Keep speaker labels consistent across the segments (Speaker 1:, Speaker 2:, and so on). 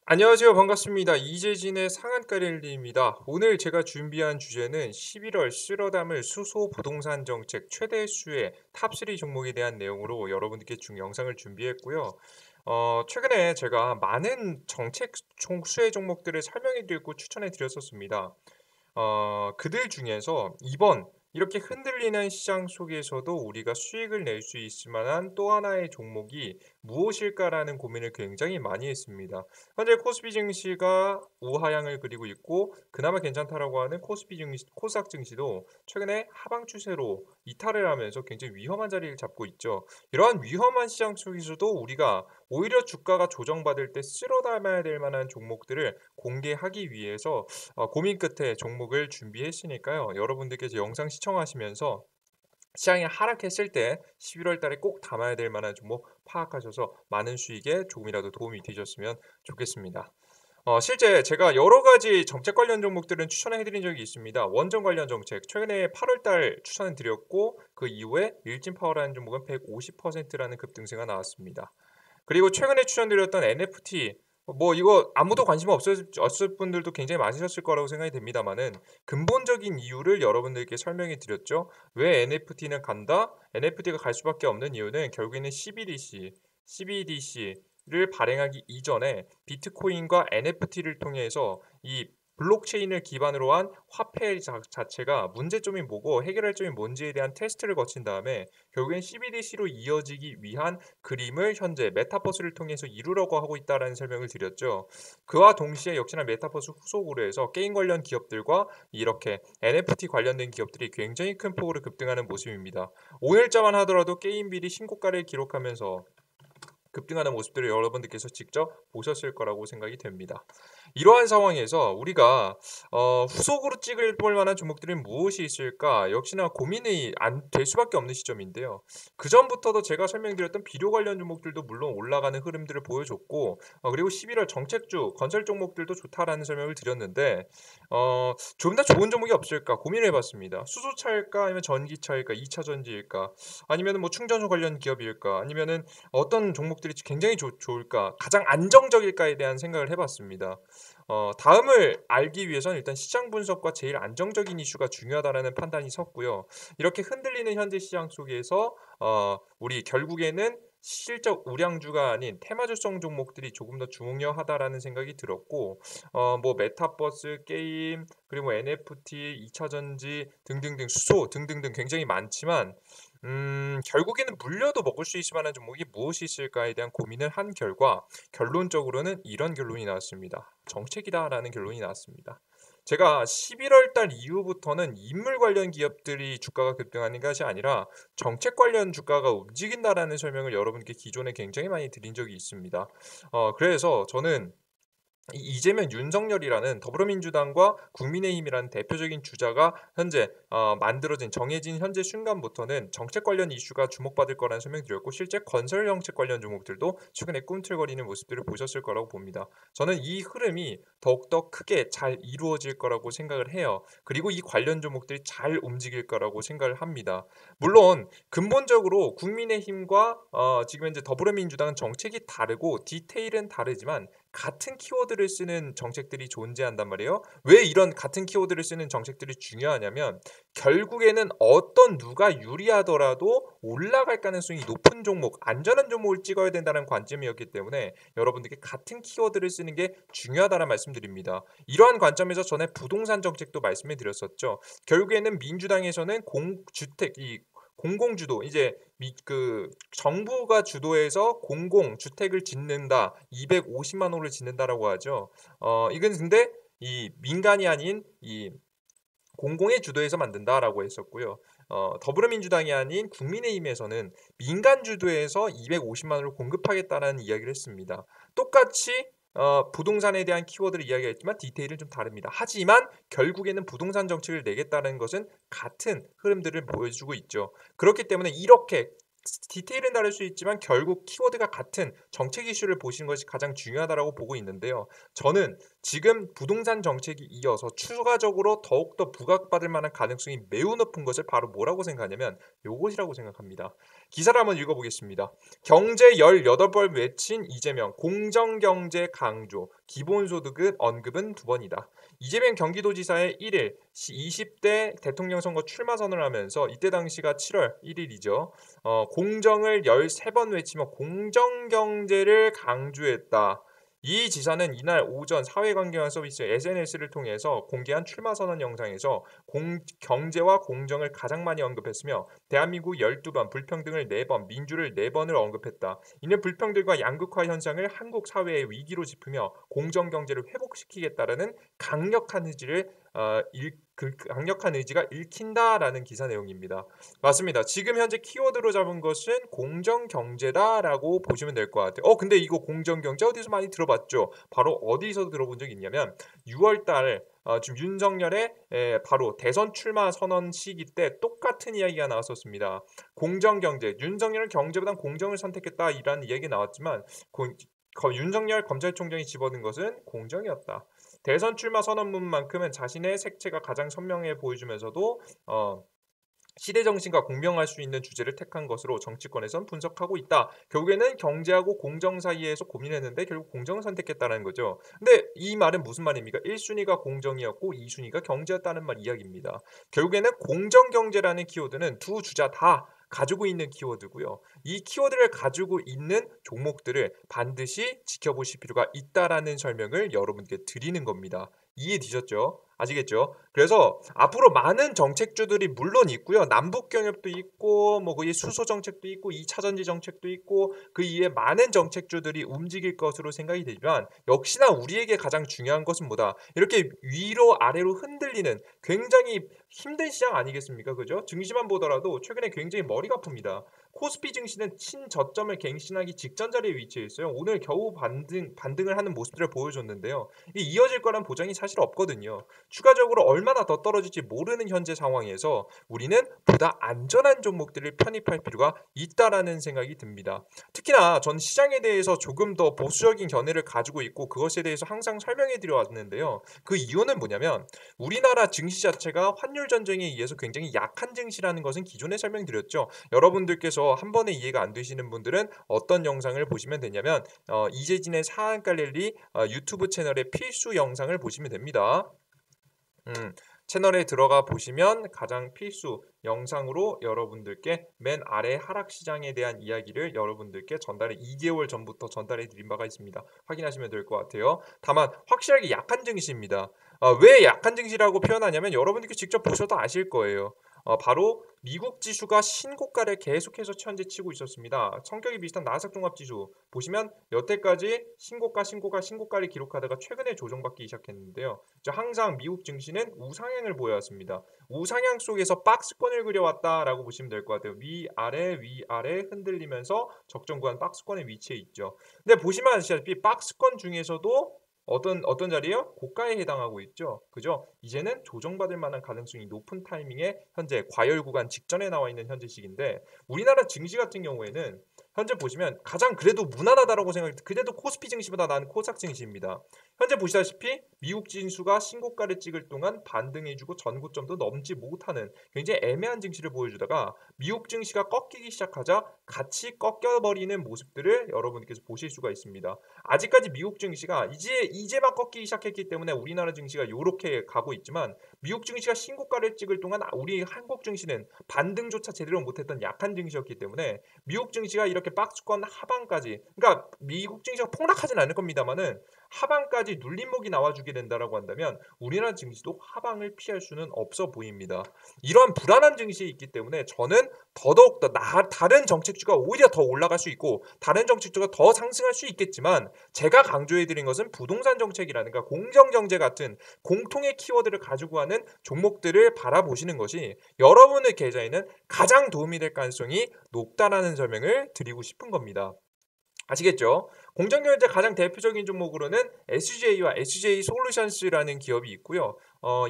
Speaker 1: 안녕하세요. 반갑습니다. 이재진의 상한가 랠리입니다. 오늘 제가 준비한 주제는 11월 쓸어 담을 수소 부동산 정책 최대 수혜 탑3 종목에 대한 내용으로 여러분들께 영상을 준비했고요. 최근에 제가 많은 정책 수혜 종목들을 설명해 드리고 추천해 드렸었습니다. 그들 중에서 이번 이렇게 흔들리는 시장 속에서도 우리가 수익을 낼 수 있을 만한 또 하나의 종목이 무엇일까라는 고민을 굉장히 많이 했습니다. 현재 코스피 증시가 우하향을 그리고 있고 그나마 괜찮다라고 하는 코스피 증시, 코스닥 증시도 최근에 하방 추세로 이탈을 하면서 굉장히 위험한 자리를 잡고 있죠. 이러한 위험한 시장 속에서도 우리가 오히려 주가가 조정받을 때 쓸어 담아야 될 만한 종목들을 공개하기 위해서 고민 끝에 종목을 준비했으니까요. 여러분들께서 영상 시청하시면서 시장이 하락했을 때 11월 달에 꼭 담아야 될 만한 종목 파악하셔서 많은 수익에 조금이라도 도움이 되셨으면 좋겠습니다. 실제 제가 여러 가지 정책 관련 종목들은 추천해 드린 적이 있습니다. 원전 관련 정책 최근에 8월 달 추천해 드렸고 그 이후에 일진 파워라는 종목은 150%라는 급등세가 나왔습니다. 그리고 최근에 추천드렸던 NFT 뭐 이거 아무도 관심 없었을 분들도 굉장히 많으셨을 거라고 생각이 됩니다만은 근본적인 이유를 여러분들께 설명해 드렸죠. 왜 NFT는 간다? NFT가 갈 수밖에 없는 이유는 결국에는 CBDC를 발행하기 이전에 비트코인과 NFT를 통해서 이 블록체인을 기반으로 한 화폐 자체가 문제점이 뭐고 해결할 점이 뭔지에 대한 테스트를 거친 다음에 결국엔 CBDC로 이어지기 위한 그림을 현재 메타버스를 통해서 이루려고 하고 있다라는 설명을 드렸죠. 그와 동시에 역시나 메타버스 후속으로 해서 게임 관련 기업들과 이렇게 NFT 관련된 기업들이 굉장히 큰 폭으로 급등하는 모습입니다. 오늘자만 하더라도 게임빌이 신고가를 기록하면서 급등하는 모습들을 여러분들께서 직접 보셨을 거라고 생각이 됩니다. 이러한 상황에서 우리가 후속으로 찍을 볼 만한 종목들이 무엇이 있을까 역시나 고민이 안 될 수밖에 없는 시점인데요. 그 전부터도 제가 설명드렸던 비료 관련 종목들도 물론 올라가는 흐름들을 보여줬고 그리고 11월 정책주 건설 종목들도 좋다라는 설명을 드렸는데 좀 더 좋은 종목이 없을까 고민을 해봤습니다. 수소차일까 아니면 전기차일까 2차 전지일까 아니면 뭐 충전소 관련 기업일까 아니면은 어떤 종목들이 굉장히 좋을까? 가장 안정적일까에 대한 생각을 해봤습니다. 다음을 알기 위해서는 일단 시장 분석과 제일 안정적인 이슈가 중요하다라는 판단이 섰고요. 이렇게 흔들리는 현재 시장 속에서 우리 결국에는 실적 우량주가 아닌 테마주성 종목들이 조금 더 주목하다라는 생각이 들었고, 뭐 메타버스 게임 그리고 뭐 NFT, 2차 전지 등등등 수소 등등등 굉장히 많지만 결국에는 물려도 먹을 수 있을 만한 종목이 무엇이 있을까에 대한 고민을 한 결과 결론적으로는 이런 결론이 나왔습니다. 정책이다라는 결론이 나왔습니다. 제가 11월 달 이후부터는 인물 관련 기업들이 주가가 급등하는 것이 아니라 정책 관련 주가가 움직인다라는 설명을 여러분께 기존에 굉장히 많이 드린 적이 있습니다. 그래서 저는 이재명, 윤석열이라는 더불어민주당과 국민의힘이라는 대표적인 주자가 현재 만들어진 정해진 현재 순간부터는 정책 관련 이슈가 주목받을 거라는 설명드렸고 실제 건설 정책 관련 종목들도 최근에 꿈틀거리는 모습들을 보셨을 거라고 봅니다. 저는 이 흐름이 더욱더 크게 잘 이루어질 거라고 생각을 해요. 그리고 이 관련 종목들이 잘 움직일 거라고 생각을 합니다. 물론 근본적으로 국민의힘과 지금 현재 더불어민주당은 정책이 다르고 디테일은 다르지만 같은 키워드를 쓰는 정책들이 존재한단 말이에요. 왜 이런 같은 키워드를 쓰는 정책들이 중요하냐면 결국에는 어떤 누가 유리하더라도 올라갈 가능성이 높은 종목, 안전한 종목을 찍어야 된다는 관점이었기 때문에 여러분들께 같은 키워드를 쓰는 게 중요하다는 말씀드립니다. 이러한 관점에서 전에 부동산 정책도 말씀해 드렸었죠. 결국에는 민주당에서는 공주택 이 공공주도 이제 그 정부가 주도해서 공공 주택을 짓는다. 250만 호를 짓는다라고 하죠. 이건 근데 이 민간이 아닌 이 공공의 주도에서 만든다라고 했었고요. 더불어민주당이 아닌 국민의힘에서는 민간 주도에서 250만 원을 공급하겠다는 이야기를 했습니다. 똑같이 부동산에 대한 키워드를 이야기했지만 디테일은 좀 다릅니다. 하지만 결국에는 부동산 정책을 내겠다는 것은 같은 흐름들을 보여주고 있죠. 그렇기 때문에 이렇게 디테일은 다를 수 있지만 결국 키워드가 같은 정책 이슈를 보시는 것이 가장 중요하다고 보고 있는데요. 저는 지금 부동산 정책이 이어서 추가적으로 더욱더 부각받을 만한 가능성이 매우 높은 것을 바로 뭐라고 생각하냐면 요것이라고 생각합니다. 기사를 한번 읽어보겠습니다. 경제 18번 외친 이재명, 공정경제 강조, 기본소득은 언급은 2번이다. 이재명 경기도지사의 1일 20대 대통령 선거 출마 선언을 하면서 이때 당시가 7월 1일이죠. 공정을 13번 외치며 공정경제를 강조했다. 이 지사는 이날 오전 사회관계망 서비스 SNS를 통해서 공개한 출마 선언 영상에서 경제와 공정을 가장 많이 언급했으며 대한민국 12번, 불평등을 4번, 민주를 4번을 언급했다. 이는 불평등과 양극화 현상을 한국 사회의 위기로 짚으며 공정경제를 회복시키겠다라는 강력한 의지가 읽힌다라는 기사 내용입니다. 맞습니다. 지금 현재 키워드로 잡은 것은 공정경제다라고 보시면 될 것 같아요. 근데 이거 공정경제 어디서 많이 들어봤죠? 바로 어디서 들어본 적이 있냐면 6월달 지금 윤석열의 바로 대선 출마 선언 시기 때 똑같은 이야기가 나왔었습니다. 공정경제, 윤석열은 경제보단 공정을 선택했다 이라는 이야기 나왔지만 윤석열 검찰총장이 집어든 것은 공정이었다. 대선 출마 선언문만큼은 자신의 색채가 가장 선명해 보여주면서도 시대 정신과 공명할 수 있는 주제를 택한 것으로 정치권에선 분석하고 있다. 결국에는 경제하고 공정 사이에서 고민했는데 결국 공정을 선택했다는 거죠. 근데 이 말은 무슨 말입니까? 1순위가 공정이었고 2순위가 경제였다는 이야기입니다. 결국에는 공정경제라는 키워드는 두 주자 다 가지고 있는 키워드고요. 이 키워드를 가지고 있는 종목들을 반드시 지켜보실 필요가 있다라는 설명을 여러분께 드리는 겁니다. 이해되셨죠? 아시겠죠? 그래서 앞으로 많은 정책주들이 물론 있고요. 남북 경협도 있고 그 수소 정책도 있고 2차 전지 정책도 있고 그 이외에 많은 정책주들이 움직일 것으로 생각이 되지만 역시나 우리에게 가장 중요한 것은 뭐다? 이렇게 위로 아래로 흔들리는 굉장히 힘든 시장 아니겠습니까? 그죠? 증시만 보더라도 최근에 굉장히 머리가 아픕니다. 코스피 증시는 친저점을 갱신하기 직전 자리에 위치해 있어요. 오늘 겨우 반등을 하는 모습들을 보여줬는데요. 이어질 거란 보장이 사실 없거든요. 추가적으로 얼마나 더 떨어질지 모르는 현재 상황에서 우리는 보다 안전한 종목들을 편입할 필요가 있다라는 생각이 듭니다. 특히나 전 시장에 대해서 조금 더 보수적인 견해를 가지고 있고 그것에 대해서 항상 설명해 드려 왔는데요. 그 이유는 뭐냐면 우리나라 증시 자체가 환율 전쟁에 의해서 굉장히 약한 증시라는 것은 기존에 설명드렸죠. 여러분들께서 한 번에 이해가 안 되시는 분들은 어떤 영상을 보시면 되냐면 이재진의 사안가 랠리 유튜브 채널의 필수 영상을 보시면 됩니다. 채널에 들어가 보시면 가장 필수 영상으로 여러분들께 맨 아래 하락시장에 대한 이야기를 여러분들께 2개월 전부터 전달해 드린 바가 있습니다. 확인하시면 될 것 같아요. 다만 확실하게 약한 증시입니다. 왜 약한 증시라고 표현하냐면 여러분들께 직접 보셔도 아실 거예요. 바로 미국 지수가 신고가를 계속해서 현재 치고 있었습니다. 성격이 비슷한 나스닥 종합지수 보시면 여태까지 신고가를 기록하다가 최근에 조정받기 시작했는데요. 항상 미국 증시는 우상향을 보여왔습니다. 우상향 속에서 박스권을 그려왔다라고 보시면 될 것 같아요. 위아래 흔들리면서 적정 구간 박스권에 위치해 있죠. 근데 보시면 아시다시피 박스권 중에서도 어떤 자리예요? 고가에 해당하고 있죠. 그죠? 이제는 조정받을 만한 가능성이 높은 타이밍에 현재 과열 구간 직전에 나와 있는 현재 시기인데 우리나라 증시 같은 경우에는 현재 보시면 가장 그래도 무난하다라고 그래도 코스피 증시보다 나은 코스닥 증시입니다. 현재 보시다시피 미국 지수가 신고가를 찍을 동안 반등해주고 전고점도 넘지 못하는 굉장히 애매한 증시를 보여주다가 미국 증시가 꺾이기 시작하자 같이 꺾여버리는 모습들을 여러분께서 보실 수가 있습니다. 아직까지 미국 증시가 이제 막 꺾이기 시작했기 때문에 우리나라 증시가 이렇게 가고 있지만 미국 증시가 신고가를 찍을 동안 우리 한국 증시는 반등조차 제대로 못했던 약한 증시였기 때문에 미국 증시가 이렇게 박스권 하방까지 그러니까 미국 증시가 폭락하진 않을 겁니다만은 하방까지 눌림목이 나와주게 된다라고 한다면 우리나라 증시도 하방을 피할 수는 없어 보입니다. 이러한 불안한 증시에 있기 때문에 저는 더더욱더 다른 정책주가 오히려 더 올라갈 수 있고 다른 정책주가 더 상승할 수 있겠지만 제가 강조해드린 것은 부동산 정책이라든가 공정경제 같은 공통의 키워드를 가지고 하는 종목들을 바라보시는 것이 여러분의 계좌에는 가장 도움이 될 가능성이 높다라는 설명을 드리고 싶은 겁니다. 아시겠죠? 공정경제 가장 대표적인 종목으로는 SJ와 SJ솔루션스라는 기업이 있고요.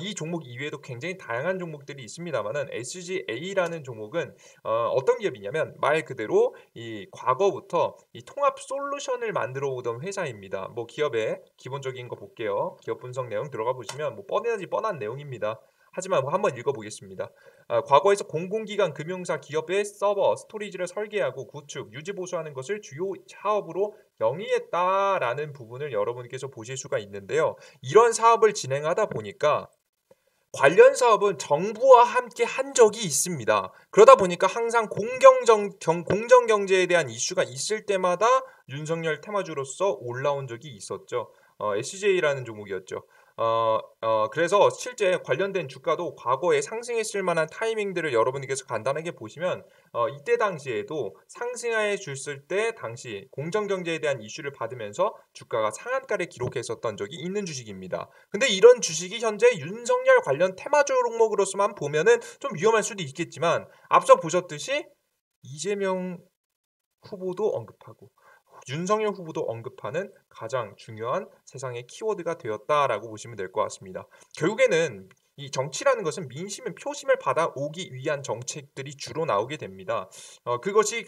Speaker 1: 이 종목 이외에도 굉장히 다양한 종목들이 있습니다만은 SGA라는 종목은 어떤 기업이냐면 말 그대로 이 과거부터 이 통합 솔루션을 만들어 오던 회사입니다. 뭐 기업의 기본적인 거 볼게요. 기업 분석 내용 들어가 보시면 뭐 뻔하지 뻔한 내용입니다. 하지만 뭐 한번 읽어보겠습니다. 과거에서 공공기관 금융사 기업의 서버, 스토리지를 설계하고 구축, 유지 보수하는 것을 주요 사업으로 영위했다라는 부분을 여러분께서 보실 수가 있는데요. 이런 사업을 진행하다 보니까 관련 사업은 정부와 함께 한 적이 있습니다. 그러다 보니까 항상 공정 경제에 대한 이슈가 있을 때마다 윤석열 테마주로서 올라온 적이 있었죠. SJ라는 종목이었죠. 그래서 실제 관련된 주가도 과거에 상승했을 만한 타이밍들을 여러분께서 간단하게 보시면 이때 당시에도 상승해 줬을 때 당시 공정 경제에 대한 이슈를 받으면서 주가가 상한가를 기록했었던 적이 있는 주식입니다. 근데 이런 주식이 현재 윤석열 관련 테마주 종목으로서만 보면은 좀 위험할 수도 있겠지만 앞서 보셨듯이 이재명 후보도 언급하고 윤석열 후보도 언급하는 가장 중요한 세상의 키워드가 되었다라고 보시면 될 것 같습니다. 결국에는 이 정치라는 것은 민심의 표심을 받아오기 위한 정책들이 주로 나오게 됩니다. 그것이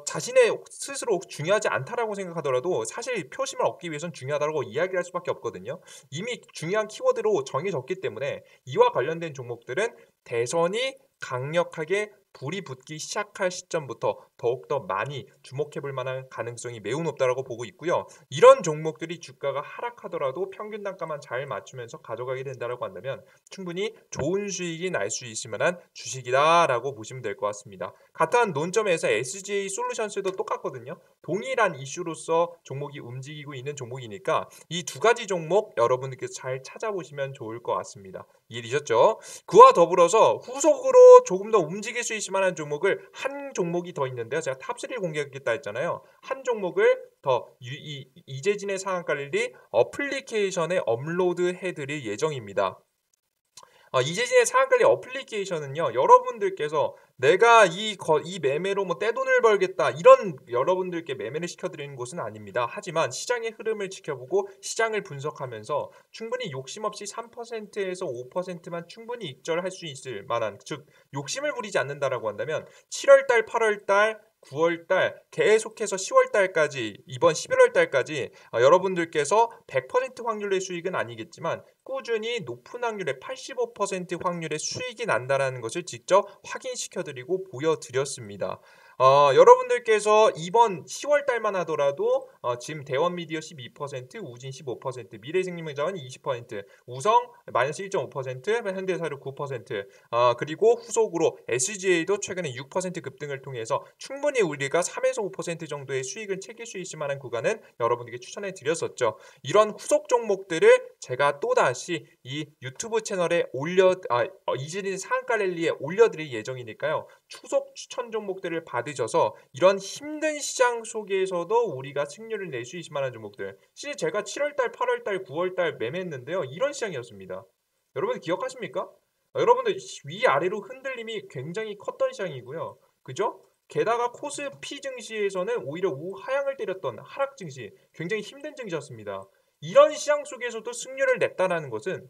Speaker 1: 자신의 스스로 중요하지 않다라고 생각하더라도 사실 표심을 얻기 위해서는 중요하다고 이야기할 수밖에 없거든요. 이미 중요한 키워드로 정해졌기 때문에 이와 관련된 종목들은 대선이 강력하게 불이 붙기 시작할 시점부터 더욱더 많이 주목해 볼 만한 가능성이 매우 높다고 보고 있고요. 이런 종목들이 주가가 하락하더라도 평균 단가만 잘 맞추면서 가져가게 된다고 한다면 충분히 좋은 수익이 날 수 있을 만한 주식이다라고 보시면 될 것 같습니다. 같은 논점에서 SGA 솔루션스도 똑같거든요. 동일한 이슈로서 종목이 움직이고 있는 종목이니까 이 두 가지 종목 여러분들께서 잘 찾아보시면 좋을 것 같습니다. 이해되셨죠? 그와 더불어서 후속으로 조금 더 움직일 수 있을 만한 종목을 한 종목이 더 있는데요. 제가 탑3를 공개하겠다 했잖아요. 한 종목을 더 이재진의 상한가를 어플리케이션에 업로드 해드릴 예정입니다. 이재진의 상한관리 어플리케이션은요, 여러분들께서 내가 이 매매로 뭐 떼돈을 벌겠다 이런 여러분들께 매매를 시켜드리는 곳은 아닙니다. 하지만 시장의 흐름을 지켜보고 시장을 분석하면서 충분히 욕심 없이 3%에서 5%만 충분히 익절할 수 있을 만한, 즉 욕심을 부리지 않는다라고 한다면 7월달, 8월달 9월달 계속해서 10월달까지 이번 11월달까지 여러분들께서 100% 확률의 수익은 아니겠지만 꾸준히 높은 확률의 85% 확률의 수익이 난다는 것을 직접 확인시켜드리고 보여드렸습니다. 여러분들께서 이번 10월 달만 하더라도 지금 대원미디어 12%, 우진 15%, 미래생명자원 20%, 우성 마이너스 1.5%, 현대사료 9%, 그리고 후속으로 SGA도 최근에 6% 급등을 통해서 충분히 우리가 3에서 5% 정도의 수익을 챙길 수 있을 만한 구간은 여러분에게 추천해 드렸었죠. 이런 후속 종목들을 제가 또다시 이 유튜브 채널에 이재린 상한가 랠리에 올려드릴 예정이니까요. 추석 추천 종목들을 받으셔서 이런 힘든 시장 속에서도 우리가 승률을 낼 수 있을 만한 종목들. 실제 제가 7월달, 8월달, 9월달 매매했는데요. 이런 시장이었습니다. 여러분 기억하십니까? 여러분들 위아래로 흔들림이 굉장히 컸던 시장이고요. 그죠? 게다가 코스피 증시에서는 오히려 우하향을 때렸던 하락 증시, 굉장히 힘든 증시였습니다. 이런 시장 속에서도 승률을 냈다는 것은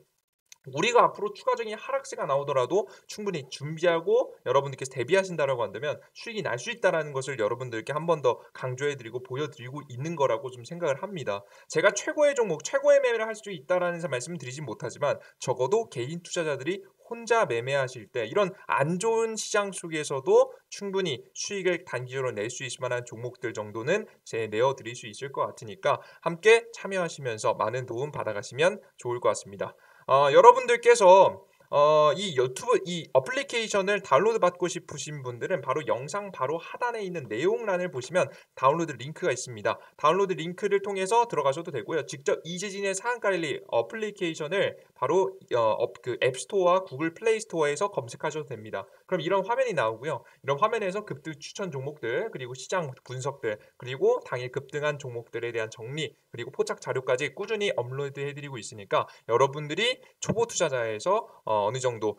Speaker 1: 우리가 앞으로 추가적인 하락세가 나오더라도 충분히 준비하고 여러분들께서 대비하신다라고 한다면 수익이 날 수 있다는 것을 여러분들께 한 번 더 강조해드리고 보여드리고 있는 거라고 좀 생각을 합니다. 제가 최고의 종목, 최고의 매매를 할 수 있다라는 말씀을 드리진 못하지만 적어도 개인 투자자들이 혼자 매매하실 때 이런 안 좋은 시장 속에서도 충분히 수익을 단기적으로 낼 수 있을 만한 종목들 정도는 내어드릴 수 있을 것 같으니까 함께 참여하시면서 많은 도움 받아가시면 좋을 것 같습니다. 여러분들께서 이 유튜브 이 어플리케이션을 다운로드 받고 싶으신 분들은 바로 영상 바로 하단에 있는 내용란을 보시면 다운로드 링크가 있습니다. 다운로드 링크를 통해서 들어가셔도 되고요. 직접 이재진의 상한가 랠리 어플리케이션을 바로 그 앱스토어와 구글 플레이 스토어에서 검색하셔도 됩니다. 그럼 이런 화면이 나오고요. 이런 화면에서 급등 추천 종목들, 그리고 시장 분석들, 그리고 당일 급등한 종목들에 대한 정리, 그리고 포착 자료까지 꾸준히 업로드해드리고 있으니까 여러분들이 초보 투자자에서 어느 정도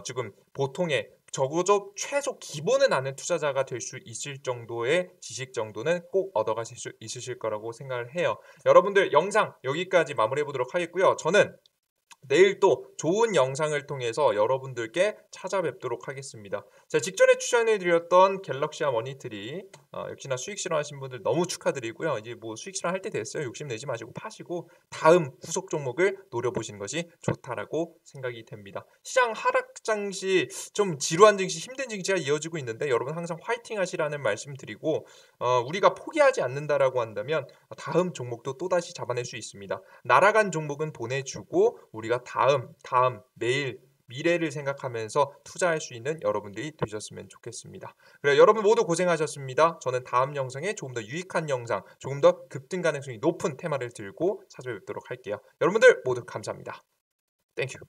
Speaker 1: 지금 보통의 적어도 최소 기본은 아는 투자자가 될 수 있을 정도의 지식 정도는 꼭 얻어가실 수 있으실 거라고 생각을 해요. 여러분들 영상 여기까지 마무리해 보도록 하겠고요. 저는 내일 또 좋은 영상을 통해서 여러분들께 찾아뵙도록 하겠습니다. 자, 직전에 추천해 드렸던 갤럭시아 머니트리 역시나 수익 실현하신 분들 너무 축하드리고요. 이제 뭐 수익 실현할 때 됐어요. 욕심내지 마시고 파시고 다음 후속 종목을 노려보시는 것이 좋다라고 생각이 됩니다. 시장 하락 장시 좀 지루한 증시 힘든 증시가 이어지고 있는데 여러분 항상 화이팅 하시라는 말씀 드리고 우리가 포기하지 않는다라고 한다면 다음 종목도 또다시 잡아낼 수 있습니다. 날아간 종목은 보내주고 우리가 다음 매일 미래를 생각하면서 투자할 수 있는 여러분들이 되셨으면 좋겠습니다. 그래 여러분 모두 고생하셨습니다. 저는 다음 영상에 조금 더 유익한 영상, 조금 더 급등 가능성이 높은 테마를 들고 찾아뵙도록 할게요. 여러분들 모두 감사합니다. 땡큐.